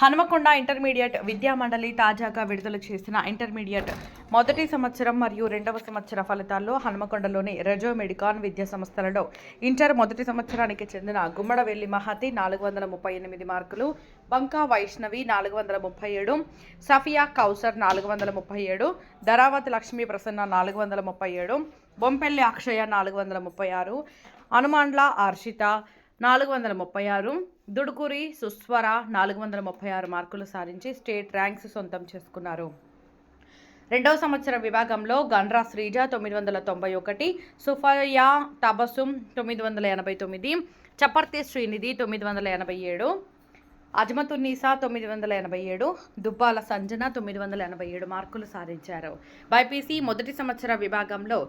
Hanumakonda intermediate విద్యా మండలి తాజాగా విడుదల చేసిన ఇంటర్మీడియట్ మొదటి సంవత్సరం మరియు రెండవ సంవత్సర ఫలితాల్లో హనుమకొండలోని రెజో మెడికాన్ విద్యా సంస్థలలో ఇంటర్ మొదటి సంవత్సరానికి చెందిన గుమ్మడవెల్లి మహతి 438 మార్కులు, బంకా వైష్ణవి 437, సఫియా కౌసర్ 437, ధరావతి లక్ష్మీ ప్రసన్న 437, బొంపెల్లి అక్షయ 436, హనుమాండ్ల హర్షిత 436, దుడుకూరి సుస్వర 436 మార్కులు సాధించి స్టేట్ ర్యాంక్స్ సొంతం చేసుకున్నారు. రెండవ సంవత్సర విభాగంలో గండ్రా శ్రీజ 991, సుఫయా తబసుం 989, చపర్తి శ్రీనిధి 987, అజ్మతున్నీసా 987, దుబ్బాల సంజన 987 మార్కులు సాధించారు. బైపీసీ మొదటి సంవత్సర విభాగంలో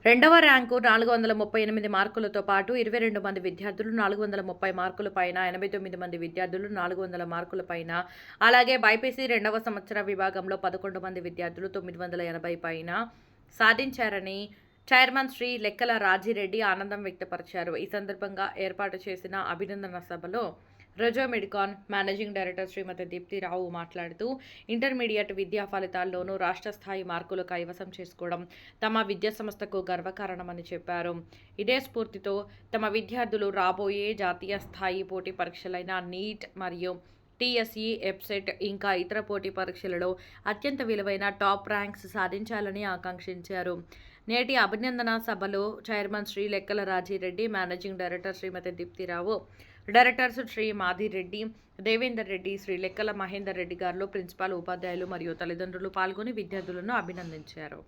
రెండవ ర్యాంకు 438 మార్కులతో పాటు 22 మంది విద్యార్థులు 430 మార్కుల పైన, 89 మంది విద్యార్థులు 400 మార్కుల పైన, అలాగే బైపీసీ రెండవ సంవత్సర విభాగంలో 11 మంది విద్యార్థులు 980 పైన సాధించారని చైర్మన్ శ్రీ లెక్కల రాజిరెడ్డి ఆనందం వ్యక్తపరిచారు. ఈ సందర్భంగా ఏర్పాటు చేసిన అభినందన సభలో రెజో మెడికాన్ మేనేజింగ్ డైరెక్టర్ శ్రీమతి దీప్తిరావు మాట్లాడుతూ ఇంటర్మీడియట్ విద్యా ఫలితాల్లోనూ రాష్ట్ర స్థాయి మార్కులు కైవసం చేసుకోవడం తమ విద్యా సంస్థకు గర్వకారణమని చెప్పారు. ఇదే స్ఫూర్తితో తమ విద్యార్థులు రాబోయే జాతీయ స్థాయి పోటీ పరీక్షలైన నీట్ మరియు టీఎస్ఈ, ఎప్సెట్ ఇంకా ఇతర పోటీ పరీక్షలలో అత్యంత విలువైన టాప్ ర్యాంక్స్ సాధించాలని ఆకాంక్షించారు. నేటి అభినందన సభలో చైర్మన్ శ్రీ లెక్కల రాజిరెడ్డి, మేనేజింగ్ డైరెక్టర్ శ్రీమతి దీప్తిరావు, డైరెక్టర్స్ శ్రీ మాదిరెడ్డి, దేవేందర్ రెడ్డి, శ్రీ లెక్కల మహేందర్ రెడ్డి గారు, ప్రిన్సిపాల్, ఉపాధ్యాయులు మరియు తల్లిదండ్రులు పాల్గొని విద్యార్థులను అభినందించారు.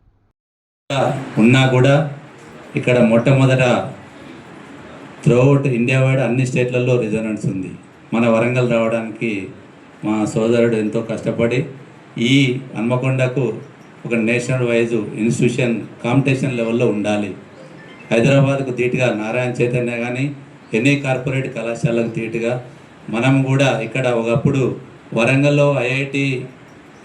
ఉన్నా కూడా ఇక్కడ మొట్టమొదట త్రూఅవుట్ ఇండియా వైడ్ అన్ని స్టేట్లలో రిజనెన్స్ ఉంది. మన వరంగల్ రావడానికి మా సోదరుడు ఎంతో కష్టపడి ఈ హన్మకొండకు ఒక నేషనల్ వైజ్ ఇన్స్టిట్యూషన్ కాంపిటీషన్ లెవెల్లో ఉండాలి. హైదరాబాద్కు ధీటుగా నారాయణ చైతన్య కానీ ఎన్ని కార్పొరేట్ కళాశాలకు ధీటుగా మనం కూడా ఇక్కడ ఒకప్పుడు వరంగల్లో ఐఐటి,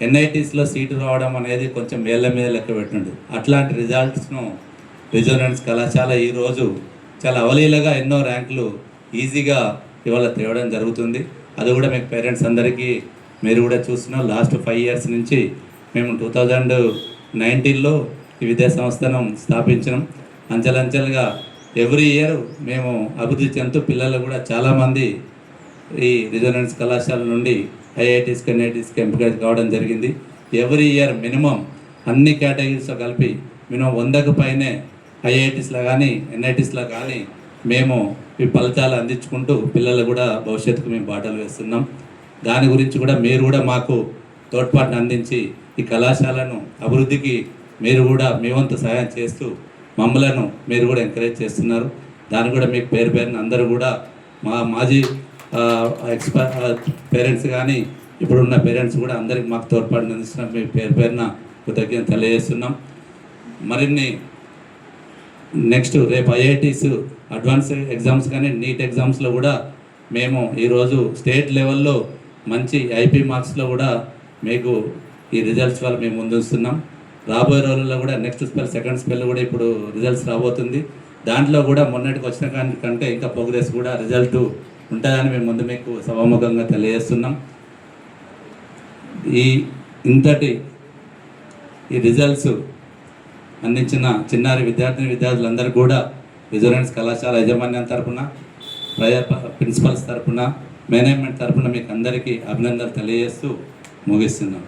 ఎన్ఐటీస్లో సీటు రావడం అనేది కొంచెం వేళ్ళ మీద లెక్క పెట్టిండు. అట్లాంటి రిజల్ట్స్ను రెజోనెన్స్ కళాశాల ఈరోజు చాలా అవలీలగా ఎన్నో ర్యాంకులు ఈజీగా ఇవాళ తేవడం జరుగుతుంది. అది కూడా మీకు పేరెంట్స్ అందరికీ మీరు కూడా చూస్తున్నాం. లాస్ట్ 5 years నుంచి మేము 2019లో ఈ విద్యా సంస్థను స్థాపించినాం. అంచెలంచెలుగా ఎవ్రీ ఇయర్ మేము అభివృద్ధి చెందుతూ పిల్లలు కూడా చాలామంది ఈ రెజోనెన్స్ కళాశాల నుండి ఐఐటీస్కి, ఎన్ఐటీస్కి ఎంపిక కావడం జరిగింది. ఎవ్రీ ఇయర్ మినిమం అన్ని కేటగిరీస్లో కలిపి మినిమం 100కు పైనే ఐఐటీస్లో కానీ ఎన్ఐటీస్లో కానీ మేము ఈ ఫలితాలు అందించుకుంటూ పిల్లలు కూడా భవిష్యత్తుకు మేము బాటలు వేస్తున్నాం. దాని గురించి కూడా మీరు కూడా మాకు తోడ్పాటును అందించి ఈ కళాశాలను అభివృద్ధికి మీరు కూడా మీ వంతు సహాయం చేస్తూ మమ్మలను మీరు కూడా ఎంకరేజ్ చేస్తున్నారు. దాన్ని కూడా మీకు పేరున అందరూ కూడా మా మాజీ పేరెంట్స్ కానీ ఇప్పుడున్న పేరెంట్స్ కూడా అందరికి మాకు తోడ్పాటును అందిస్తున్నారు. మీ పేరున కృతజ్ఞత తెలియజేస్తున్నాం. మరిన్ని నెక్స్ట్ రేపు ఐఐటీస్ అడ్వాన్స్ ఎగ్జామ్స్ కానీ నీట్ ఎగ్జామ్స్లో కూడా మేము ఈరోజు స్టేట్ లెవెల్లో మంచి ఐపీ మార్క్స్లో కూడా మీకు ఈ రిజల్ట్స్ వల్ల మేము ముందుస్తున్నాం. రాబోయే రోజుల్లో కూడా నెక్స్ట్ స్పెల్, సెకండ్ స్పెల్ కూడా ఇప్పుడు రిజల్ట్స్ రాబోతుంది. దాంట్లో కూడా మొన్నటికి వచ్చిన కంటే ఇంకా ప్రోగ్రెస్ కూడా రిజల్ట్ ఉంటుందని మేము ముందు మీకు సభాముఖంగా తెలియజేస్తున్నాం. ఇంతటి ఈ రిజల్ట్స్ అందించిన చిన్నారి విద్యార్థులందరూ కూడా రెజోనెన్స్ కళాశాల యాజమాన్యం తరఫున, ప్రిన్సిపల్స్ తరఫున, మేనేజ్మెంట్ తరఫున మీకు అందరికీ అభినందనలు తెలియజేస్తూ ముగిస్తున్నాం.